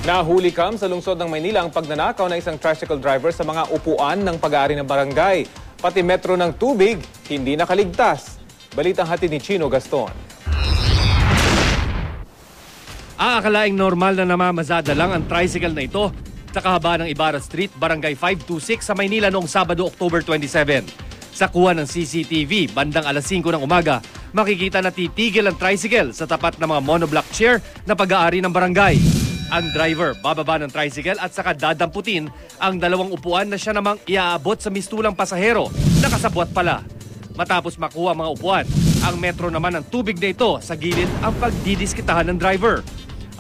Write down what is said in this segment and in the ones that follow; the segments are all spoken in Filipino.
Nahuli kam sa lungsod ng Maynila ang pagnanakaw ng isang tricycle driver sa mga upuan ng pag-aari ng barangay. Pati metro ng tubig, hindi nakaligtas. Balitang hatid ni Chino Gaston. Aakalaing normal na namamazada lang ang tricycle na ito sa kahabaan ng Ibarra Street, Barangay 526 sa Maynila noong Sabado, October 27. Sa kuha ng CCTV, bandang alas 5 ng umaga, makikita na titigil ang tricycle sa tapat ng mga monoblock chair na pag-aari ng barangay. Ang driver bababa ng tricycle at saka dadamputin ang dalawang upuan na siya namang iaabot sa mistulang pasahero na kasabwat pala. Matapos makuha ang mga upuan, ang metro naman ng tubig na ito sa gilid ang pagdidiskitahan ng driver.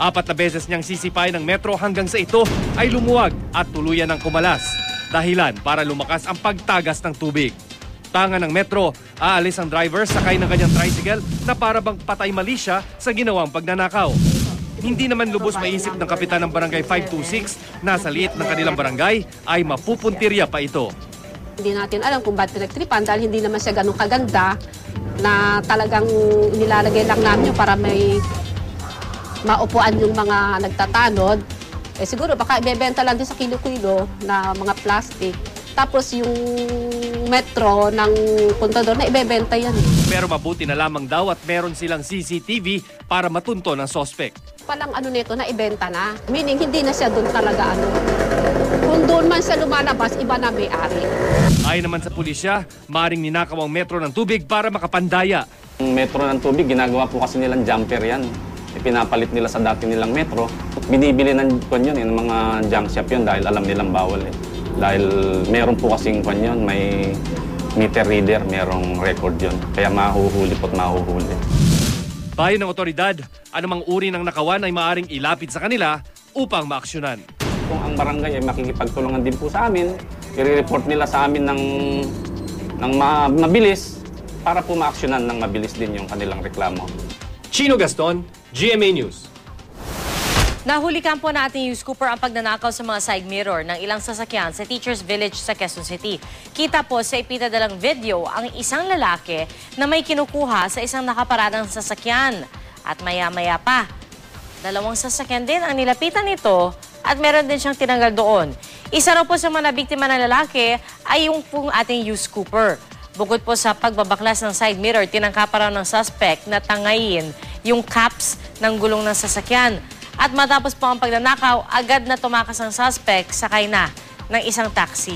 4 na beses niyang sisipain ng metro hanggang sa ito ay lumuwag at tuluyan ng kumalas. Dahilan para lumakas ang pagtagas ng tubig. Tanga ng metro, aalis ang driver sakay ng kanyang tricycle na para bang patay mali siya sa ginawang pagnanakaw. Hindi naman lubos maisip ng kapitan ng Barangay 526 na sa liit ng kanilang barangay ay mapupuntirya pa ito. Hindi natin alam kung ba't pinagtripan dahil hindi naman siya ganun kaganda na talagang nilalagay lang namin para may maupuan yung mga nagtatanod. Eh siguro baka ibebenta lang din sa kilo-kilo na mga plastic. Tapos yung metro ng puntador na ibebenta yan. Pero mabuti na lamang daw at meron silang CCTV para matunto ng sospek. Palang ano nito na ibenta na. Meaning hindi na siya doon talaga ano. Kung doon man siya lumalabas, iba na may-ari. Ayon naman sa pulisya, maring ninakaw ang metro ng tubig para makapandaya. Ang metro ng tubig, ginagawa po kasi nilang jumper yan. Ipinapalit nila sa dati nilang metro. Binibili ng mga junk shop yun dahil alam nilang bawal eh. Dahil meron po kasing yun, may meter reader, merong record yun. Kaya mahuhuli po't mahuhuli. Bayan ng otoridad, anumang uri ng nakawan ay maaaring ilapit sa kanila upang maaksyonan. Kung ang barangay ay makikipagtulungan din po sa amin, i-report nila sa amin ng mabilis para po maaksyonan ng mabilis din yung kanilang reklamo. Chino Gaston, GMA News. Nahuli kampo na ating News Cooper ang pagnanakaw sa mga side mirror ng ilang sasakyan sa Teachers Village sa Quezon City. Kita po sa ipinadalang video ang isang lalaki na may kinukuha sa isang nakaparadang sasakyan. At maya-maya pa, 2 sasakyan din ang nilapitan nito at meron din siyang tinanggal doon. Isa raw po sa mga nabiktima ng lalaki ay yung pong ating News Cooper. Bukod po sa pagbabaklas ng side mirror, tinangkapan raw ng suspect na tangayin yung caps ng gulong ng sasakyan. At matapos po ang pagnanakaw, agad na tumakas ang suspect sakay na ng isang taxi.